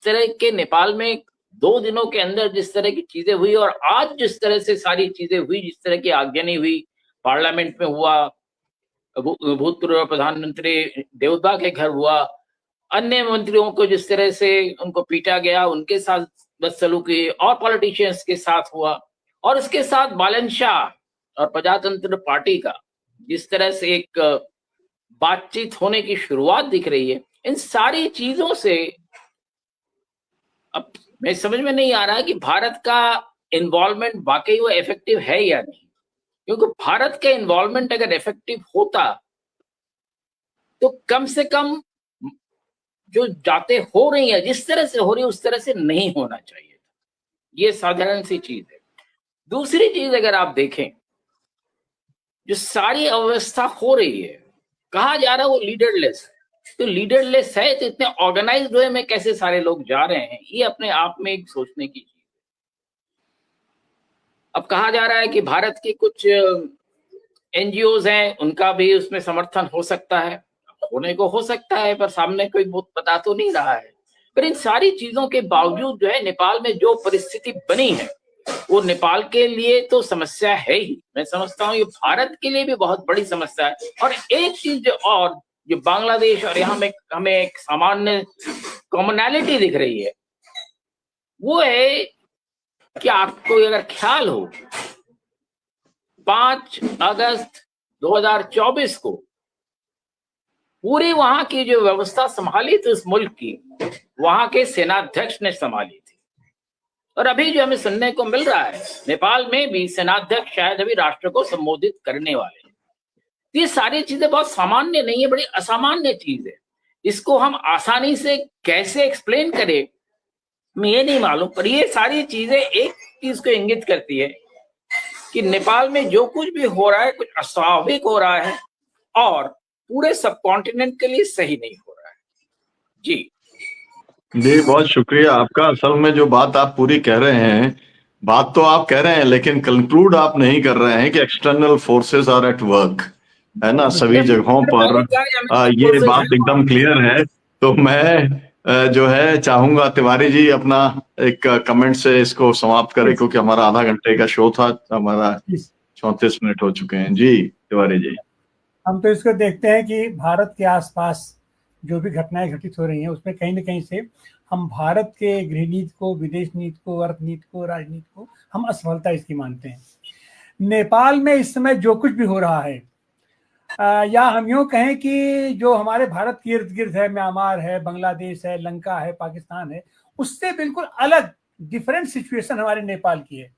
तरह के नेपाल में 2 दिनों के अंदर जिस तरह की चीजें हुई और आज जिस तरह से सारी चीजें हुई, जिस तरह की आगजनी हुई, पार्लियामेंट में हुआ, भूतपूर्व प्रधानमंत्री देवदा के घर हुआ, अन्य मंत्रियों को जिस तरह से उनको पीटा गया, उनके साथ बदसलूकी और पॉलिटिशियंस के साथ हुआ, और इसके साथ बालन शाह और प्रजातंत्र पार्टी का जिस तरह से एक बातचीत होने की शुरुआत दिख रही है, इन सारी चीजों से अब मैं समझ में नहीं आ रहा है कि भारत का इन्वॉल्वमेंट वाकई वो इफेक्टिव है या नहीं। क्योंकि भारत का इन्वॉल्वमेंट अगर इफेक्टिव होता तो कम से कम जो जाते हो रही है, जिस तरह से हो रही है, उस तरह से नहीं होना चाहिए। ये साधारण सी चीज है। दूसरी चीज अगर आप देखें, जो सारी अव्यवस्था हो रही है, कहा जा रहा है वो लीडरलेस है। तो लीडरलेस है तो इतने ऑर्गेनाइज्ड वे में कैसे सारे लोग जा रहे हैं, ये अपने आप में एक सोचने की चीज है। अब कहा जा रहा है कि भारत के कुछ एनजीओज हैं, उनका भी उसमें समर्थन हो सकता है, होने को हो सकता है, पर सामने कोई बहुत बता तो नहीं रहा है। पर इन सारी चीजों के बावजूद जो है नेपाल में जो परिस्थिति बनी है, वो नेपाल के लिए तो समस्या है ही। मैं समझता हूँ ये भारत के लिए भी बहुत बड़ी समस्या है। और एक चीज और जो बांग्लादेश और यहाँ में हमें एक सामान्य कॉमनैलिटी दिख रही है, वो है कि आपको अगर ख्याल हो, 5 अगस्त 2024 को पूरी वहां की जो व्यवस्था संभाली थी उस मुल्क की, वहां के सेनाध्यक्ष ने संभाली थी। और अभी जो हमें सुनने को मिल रहा है, नेपाल में भी सेनाध्यक्ष शायद अभी राष्ट्र को संबोधित करने वाले हैं। ये सारी चीजें बहुत सामान्य नहीं है, बड़ी असामान्य चीज है। इसको हम आसानी से कैसे एक्सप्लेन करें मैं ये नहीं मालूम, पर ये सारी चीजें एक चीज को इंगित करती है कि नेपाल में जो कुछ भी हो रहा है कुछ अस्वाभाविक हो रहा है और पूरे सब कॉन्टिनेंट के लिए सही नहीं हो रहा है। जी जी, बहुत शुक्रिया आपका। असल में जो बात आप पूरी कह रहे हैं, बात तो आप कह रहे हैं, लेकिन कंक्लूड आप नहीं कर रहे हैं कि external forces are at work, है ना, सभी जगहों पर। ये बात एकदम क्लियर है। तो मैं जो है चाहूंगा तिवारी जी अपना एक कमेंट से इसको समाप्त करें, क्योंकि हमारा आधा घंटे का शो था, हमारा 34 मिनट हो चुके हैं। जी तिवारी जी। हम तो इसको देखते हैं कि भारत के आसपास जो भी घटनाएं घटित हो रही हैं उसमें कहीं ना कहीं से हम भारत के गृह नीति को, विदेश नीति को, अर्थ नीति को, राजनीति को हम असफलता इसकी मानते हैं। नेपाल में इस समय जो कुछ भी हो रहा है, या हम यूँ कहें कि जो हमारे भारत के इर्द गिर्द है, म्यांमार है, बांग्लादेश है, लंका है, पाकिस्तान है, उससे बिल्कुल अलग डिफरेंट सिचुएशन हमारे नेपाल की है।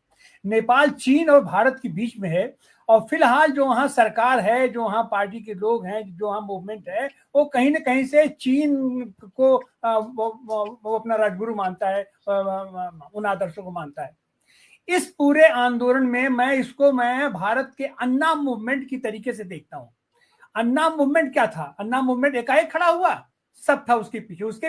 नेपाल चीन और भारत के बीच में है, और फिलहाल जो वहाँ सरकार है, जो वहाँ पार्टी के लोग हैं, जो वहाँ मूवमेंट है, वो कहीं ना कहीं से चीन को वो अपना राजगुरु मानता है, उन आदर्शों को मानता है। इस पूरे आंदोलन में मैं भारत के अन्ना मूवमेंट की तरीके से देखता हूँ। अन्ना मूवमेंट क्या था? अन्ना मूवमेंट एकाएक खड़ा हुआ, सब था उसके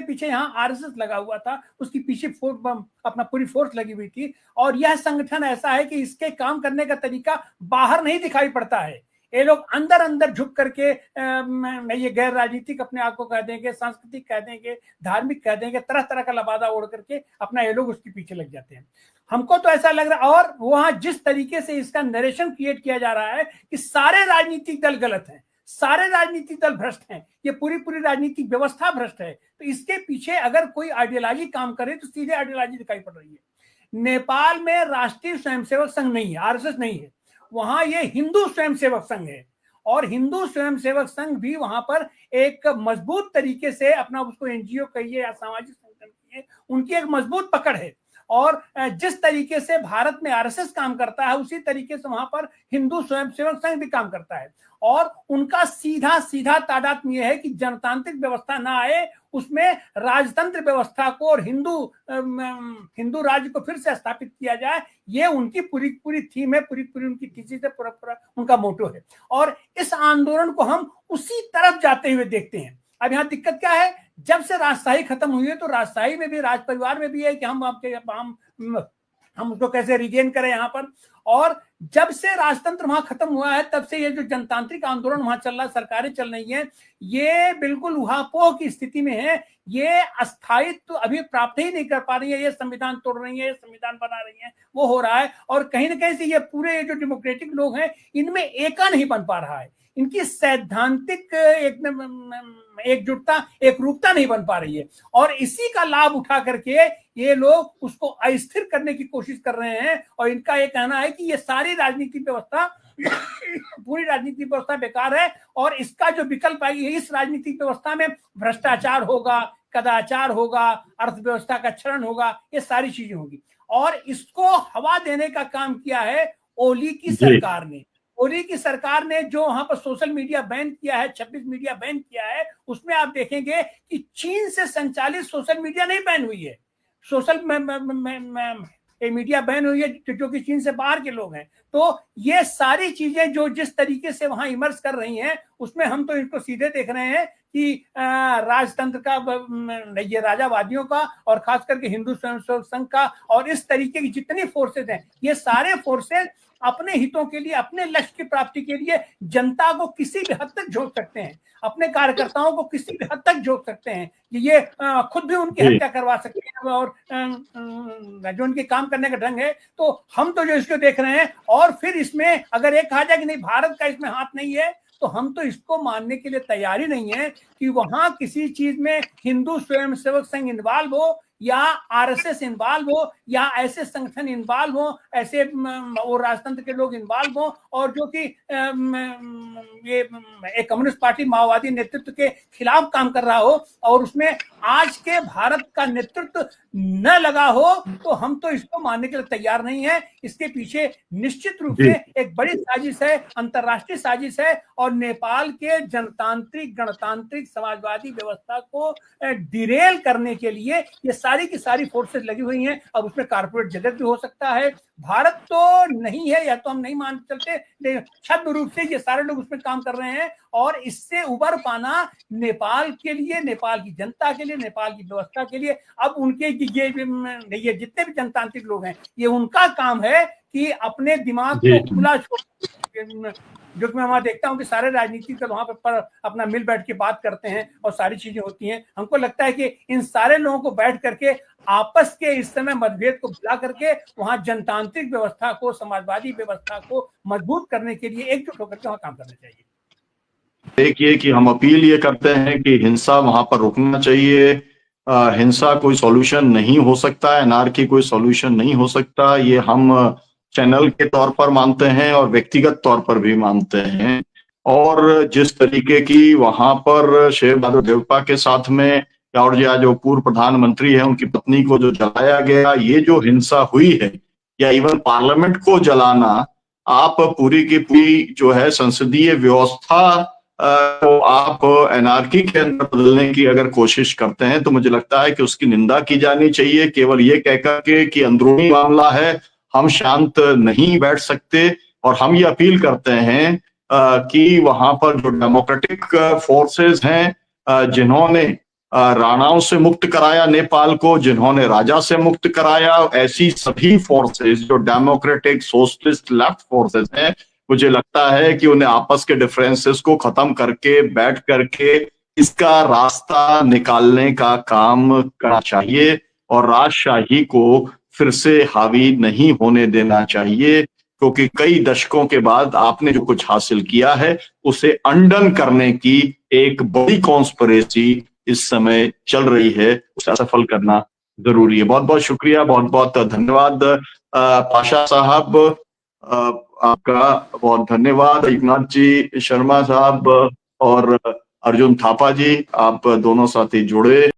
पीछे यहाँ आरएसएस लगा हुआ था, उसके पीछे अपना पूरी फोर्स लगी हुई थी। और यह संगठन ऐसा है कि इसके काम करने का तरीका बाहर नहीं दिखाई पड़ता है। ये लोग अंदर अंदर झुक करके ये गैर राजनीतिक अपने आप को कह देंगे, सांस्कृतिक कह देंगे, धार्मिक कह देंगे, तरह तरह का लबादा ओढ़ करके अपना ये लोग उसके पीछे लग जाते हैं। हमको तो ऐसा लग रहा है, और वहां जिस तरीके से इसका नरेशन क्रिएट किया जा रहा है कि सारे राजनीतिक दल गलत हैं, सारे राजनीतिक दल भ्रष्ट हैं, ये पूरी राजनीतिक व्यवस्था भ्रष्ट है, तो इसके पीछे अगर कोई आइडियोलॉजी काम करे तो सीधे आइडियोलॉजी दिखाई पड़ रही है। नेपाल में राष्ट्रीय स्वयंसेवक संघ नहीं है, आरएसएस नहीं है, वहां ये हिंदू स्वयंसेवक संघ है। और हिंदू स्वयंसेवक संघ भी वहां पर एक मजबूत तरीके से अपना, उसको एनजीओ कहिए या सामाजिक संगठन कहिए, उनकी एक मजबूत पकड़ है। और जिस तरीके से भारत में आरएसएस काम करता है, उसी तरीके से वहां पर हिंदू स्वयंसेवक संघ भी काम करता है। और उनका सीधा सीधा तादात्म्य यह है कि जनतांत्रिक व्यवस्था ना आए, उसमें राजतंत्र व्यवस्था को और हिंदू राज्य को फिर से स्थापित किया जाए। ये उनकी पूरी थीम है, पूरी उनकी थीसिस है, पूरा उनका मोटो है। और इस आंदोलन को हम उसी तरफ जाते हुए देखते हैं। अब यहाँ दिक्कत क्या है, जब से राजशाही खत्म हुई है तो राजशाही में भी, राज परिवार में भी है कि हम हम उसको कैसे रिगेन करें यहाँ पर। और जब से राजतंत्र वहां खत्म हुआ है तब से ये जो जनतांत्रिक आंदोलन वहां चल रहा है, सरकारें चल रही हैं, ये बिल्कुल उहापोह की स्थिति में है। ये अस्थायित्व तो अभी प्राप्त ही नहीं कर पा रही है, ये संविधान तोड़ रही है, ये संविधान बना रही है, वो हो रहा है। और कहीं ना कहीं से ये पूरे जो डेमोक्रेटिक लोग हैं इनमें एका नहीं बन पा रहा है, इनकी सैद्धांतिक एकजुटता, एक रूपता नहीं बन पा रही है। और इसी का लाभ उठा करके ये लोग उसको अस्थिर करने की कोशिश कर रहे हैं। और इनका ये कहना है कि ये सारी राजनीतिक व्यवस्था पूरी राजनीतिक व्यवस्था बेकार है और इसका जो विकल्प है, इस राजनीतिक व्यवस्था में भ्रष्टाचार होगा, कदाचार होगा, अर्थव्यवस्था का क्षरण होगा, ये सारी चीजें होगी। और इसको हवा देने का काम किया है ओली की सरकार ने। ओली की सरकार ने जो वहां पर सोशल मीडिया बैन किया है, 26 मीडिया बैन किया है, उसमें आप देखेंगे कि चीन से संचालित सोशल मीडिया नहीं बैन हुई है, सोशल मीडिया बैन हुई है जो कि चीन से बाहर के लोग हैं। तो ये सारी चीजें जो जिस तरीके से वहां इमर्ज कर रही हैं, उसमें हम तो इनको सीधे देख रहे हैं कि राजतंत्र का, ये राजावादियों का और खास करके हिंदू स्वयंसेवक संघ का और इस तरीके की जितनी फोर्सेज हैं, ये सारे फोर्सेज अपने हितों के लिए, अपने लक्ष्य की प्राप्ति के लिए जनता को किसी भी हद तक झोंक सकते हैं, अपने कार्यकर्ताओं को किसी भी हद तक झोंक सकते हैं। ये खुद भी उनकी हत्या करवा सकते हैं और जो उनके काम करने का ढंग है। तो हम तो जो इसको देख रहे हैं, और फिर इसमें अगर एक कहा जाए कि नहीं भारत का इसमें हाथ नहीं है, तो हम तो इसको मानने के लिए तैयार ही नहीं है कि वहां किसी चीज में हिंदू स्वयंसेवक संघ इन्वॉल्व हो या आरएसएस इन्वॉल्व हो या ऐसे संगठन इन्वॉल्व हो, ऐसे वो राजतंत्र के लोग इन्वॉल्व हो और जो कि ये एक कम्युनिस्ट पार्टी माओवादी नेतृत्व के खिलाफ काम कर रहा हो और उसमें आज के भारत का नेतृत्व न लगा हो, तो हम तो इसको मानने के लिए तैयार नहीं है। इसके पीछे निश्चित रूप से एक बड़ी साजिश है, अंतरराष्ट्रीय साजिश है और नेपाल के जनतांत्रिक गणतांत्रिक समाजवादी व्यवस्था को डिरेल करने के लिए ये सारी की सारी फोर्सेस लगी हुई हैं। अब उसमें कारपोरेट जगत भी हो सकता है, भारत तो नहीं है, या तो हम नहीं मान चलते, छद्म रूप से ये सारे लोग उसमें काम कर रहे हैं। और इससे उबर पाना नेपाल के लिए, नेपाल की जनता के लिए, नेपाल की व्यवस्था के लिए, अब उनके ये जितने भी जनतांत्रिक लोग हैं, ये उनका काम है कि अपने दिमाग को खुला छोड़, जो कि मैं वहां देखता हूं कि सारे राजनीतिक दल वहां पर अपना मिल बैठ के बात करते हैं और सारी चीजें होती हैं। हमको लगता है कि इन सारे लोगों को बैठ करके आपस के इस समय मतभेद को भुला करके वहां जनतांत्रिक व्यवस्था को, समाजवादी व्यवस्था को मजबूत करने के लिए एकजुट होकर के वहां काम करना चाहिए। देखिए कि हम अपील ये करते हैं कि हिंसा वहां पर रुकना चाहिए। हिंसा कोई सॉल्यूशन नहीं हो सकता, एनआरकी कोई सॉल्यूशन नहीं हो सकता, ये हम चैनल के तौर पर मानते हैं और व्यक्तिगत तौर पर भी मानते हैं। और जिस तरीके की वहां पर शेर बहादुर देउपा के साथ में और जो पूर्व प्रधानमंत्री है उनकी पत्नी को जो जलाया गया, ये जो हिंसा हुई है, या इवन पार्लियामेंट को जलाना, आप पूरी की पूरी जो है संसदीय व्यवस्था तो आप एनआरकी के अंदर बदलने की अगर कोशिश करते हैं तो मुझे लगता है कि उसकी निंदा की जानी चाहिए। केवल ये कहकर के कि अंदरूनी मामला है, हम शांत नहीं बैठ सकते। और हम ये अपील करते हैं कि वहां पर जो डेमोक्रेटिक फोर्सेस हैं, जिन्होंने राणाओं से मुक्त कराया नेपाल को, जिन्होंने राजा से मुक्त कराया, ऐसी सभी फोर्सेस जो डेमोक्रेटिक सोशलिस्ट लेफ्ट फोर्सेस हैं, मुझे लगता है कि उन्हें आपस के डिफरेंसेस को खत्म करके बैठ करके इसका रास्ता निकालने का काम करना चाहिए और राजशाही को फिर से हावी नहीं होने देना चाहिए। क्योंकि कई दशकों के बाद आपने जो कुछ हासिल किया है उसे अंडन करने की एक बड़ी कॉन्स्पिरेसी इस समय चल रही है, उसे सफल करना जरूरी है। बहुत बहुत शुक्रिया, बहुत बहुत धन्यवाद पाशा साहब, आपका बहुत धन्यवाद। एकनाथ जी शर्मा साहब और अर्जुन थापा जी, आप दोनों साथी जुड़े।